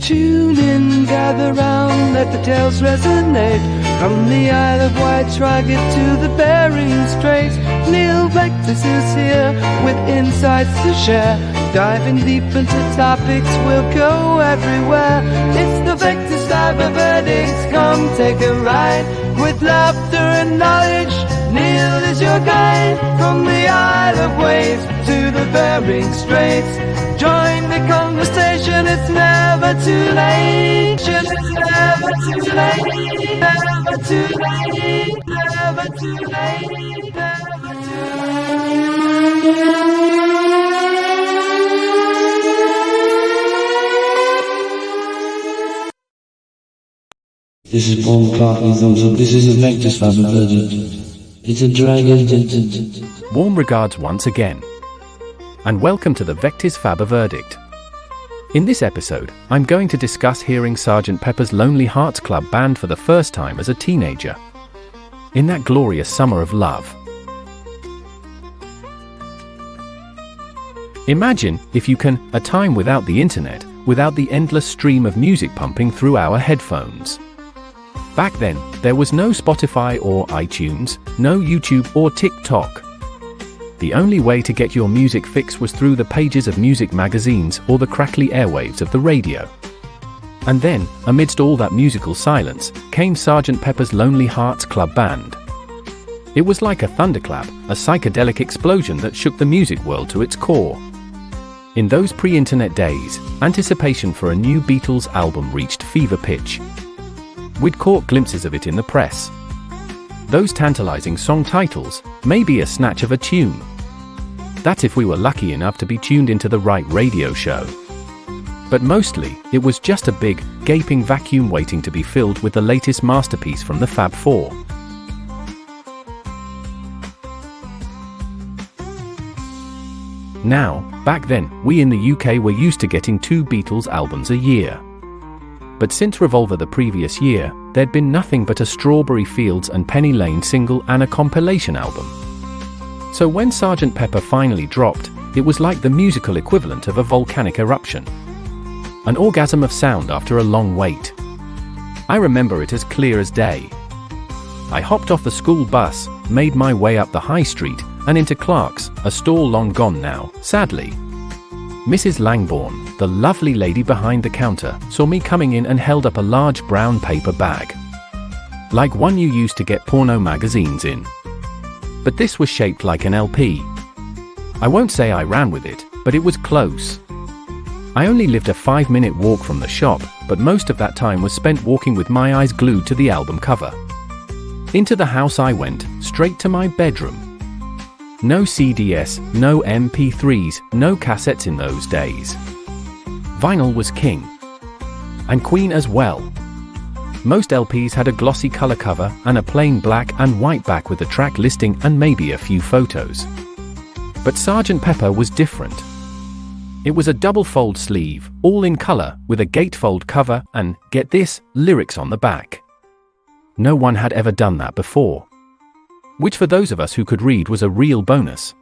Tune in, gather round, let the tales resonate. From the Isle of Wight, rugged to the Bering Straits, Neil Vectis is here with insights to share. Diving deep into topics, we'll go everywhere. It's the Vectisfabber verdicts, come take a ride. With laughter and knowledge, Neil is your guide. From the Isle of Wight to the Bering Straits, join the conversation, it's never too late. It's never too late, never too late, never too late, never too late. This is Paul McCartney, thumbs up. This is a Vectisfabber verdict. It's a dragon. Warm regards once again, and welcome to the Vectisfabber verdict. In this episode, I'm going to discuss hearing Sgt. Pepper's Lonely Hearts Club Band for the first time as a teenager. In that glorious summer of love. Imagine, if you can, a time without the internet, without the endless stream of music pumping through our headphones. Back then, there was no Spotify or iTunes, no YouTube or TikTok. The only way to get your music fix was through the pages of music magazines or the crackly airwaves of the radio. And then, amidst all that musical silence, came Sgt. Pepper's Lonely Hearts Club Band. It was like a thunderclap, a psychedelic explosion that shook the music world to its core. In those pre-internet days, anticipation for a new Beatles album reached fever pitch. We'd caught glimpses of it in the press. Those tantalizing song titles, maybe a snatch of a tune. That's if we were lucky enough to be tuned into the right radio show. But mostly, it was just a big, gaping vacuum waiting to be filled with the latest masterpiece from the Fab Four. Now, back then, we in the UK were used to getting 2 Beatles albums a year. But since Revolver the previous year, there'd been nothing but a Strawberry Fields and Penny Lane single and a compilation album. So when Sgt. Pepper finally dropped, it was like the musical equivalent of a volcanic eruption. An orgasm of sound after a long wait. I remember it as clear as day. I hopped off the school bus, made my way up the high street, and into Clark's, a store long gone now, sadly. Mrs. Langbourne, the lovely lady behind the counter, saw me coming in and held up a large brown paper bag. Like one you used to get porno magazines in. But this was shaped like an LP. I won't say I ran with it, but it was close. I only lived a 5-minute walk from the shop, but most of that time was spent walking with my eyes glued to the album cover. Into the house I went, straight to my bedroom. No CDs, no MP3s, no cassettes in those days. Vinyl was king. And queen as well. Most LPs had a glossy color cover and a plain black and white back with a track listing and maybe a few photos. But Sgt. Pepper was different. It was a double-fold sleeve, all in color, with a gatefold cover and, get this, lyrics on the back. No one had ever done that before. Which for those of us who could read was a real bonus.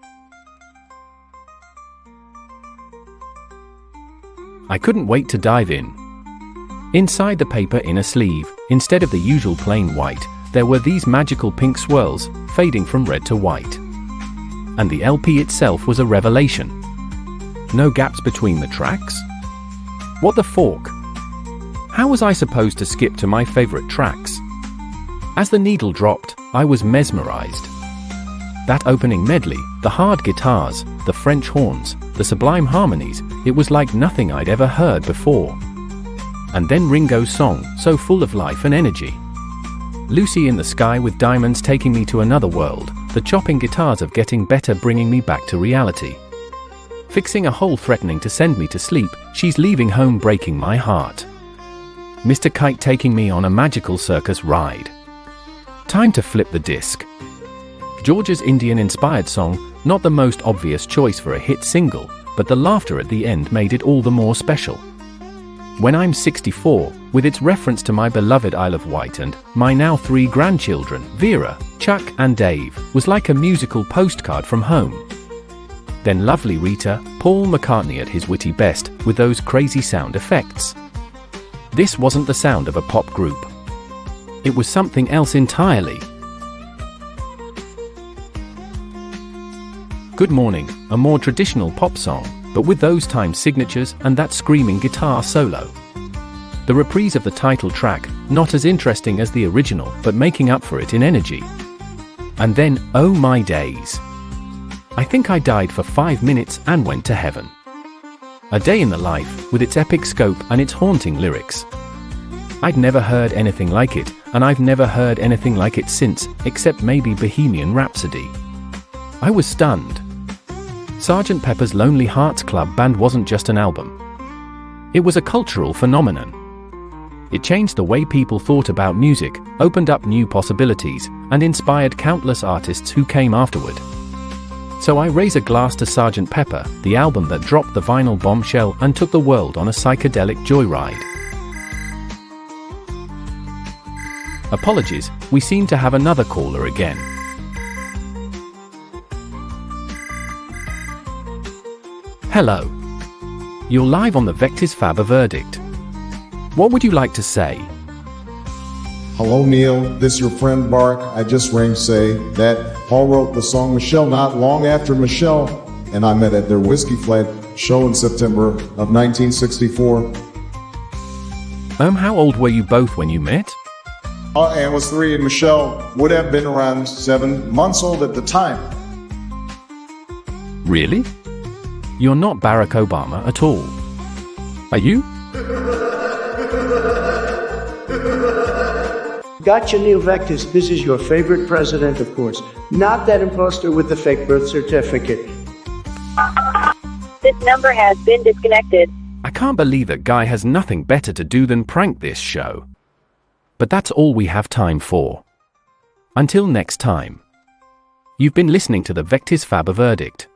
I couldn't wait to dive in. Inside the paper inner sleeve, instead of the usual plain white, there were these magical pink swirls, fading from red to white. And the LP itself was a revelation. No gaps between the tracks? What the fork? How was I supposed to skip to my favorite tracks? As the needle dropped, I was mesmerized. That opening medley, the hard guitars, the French horns, the sublime harmonies, it was like nothing I'd ever heard before. And then Ringo's song, so full of life and energy. Lucy in the Sky with Diamonds taking me to another world, the chopping guitars of Getting Better bringing me back to reality. Fixing a hole threatening to send me to sleep, She's Leaving Home breaking my heart. Mr. Kite taking me on a magical circus ride. Time to flip the disc. George's Indian-inspired song, not the most obvious choice for a hit single, but the laughter at the end made it all the more special. When I'm 64, with its reference to my beloved Isle of Wight and my now 3 grandchildren, Vera, Chuck and Dave, was like a musical postcard from home. Then lovely Rita, Paul McCartney at his witty best, with those crazy sound effects. This wasn't the sound of a pop group. It was something else entirely. Good Morning, a more traditional pop song, but with those time signatures and that screaming guitar solo. The reprise of the title track, not as interesting as the original, but making up for it in energy. And then, oh my days. I think I died for 5 minutes and went to heaven. A Day in the Life, with its epic scope and its haunting lyrics. I'd never heard anything like it, and I've never heard anything like it since, except maybe Bohemian Rhapsody. I was stunned. Sgt. Pepper's Lonely Hearts Club Band wasn't just an album. It was a cultural phenomenon. It changed the way people thought about music, opened up new possibilities, and inspired countless artists who came afterward. So I raise a glass to Sgt. Pepper, the album that dropped the vinyl bombshell and took the world on a psychedelic joyride. Apologies, we seem to have another caller again. Hello. You're live on the Vectisfabber verdict. What would you like to say? Hello Neil, this your friend Bark. I just rang to say that Paul wrote the song Michelle not long after Michelle and I met at their Whiskey Flat show in September of 1964. How old were you both when you met? I was 3 and Michelle would have been around 7 months old at the time. Really? You're not Barack Obama at all. Are you? Gotcha, Neil Vectis. This is your favorite president, of course. Not that imposter with the fake birth certificate. This number has been disconnected. I can't believe that guy has nothing better to do than prank this show. But that's all we have time for. Until next time. You've been listening to the Vectisfabber verdict.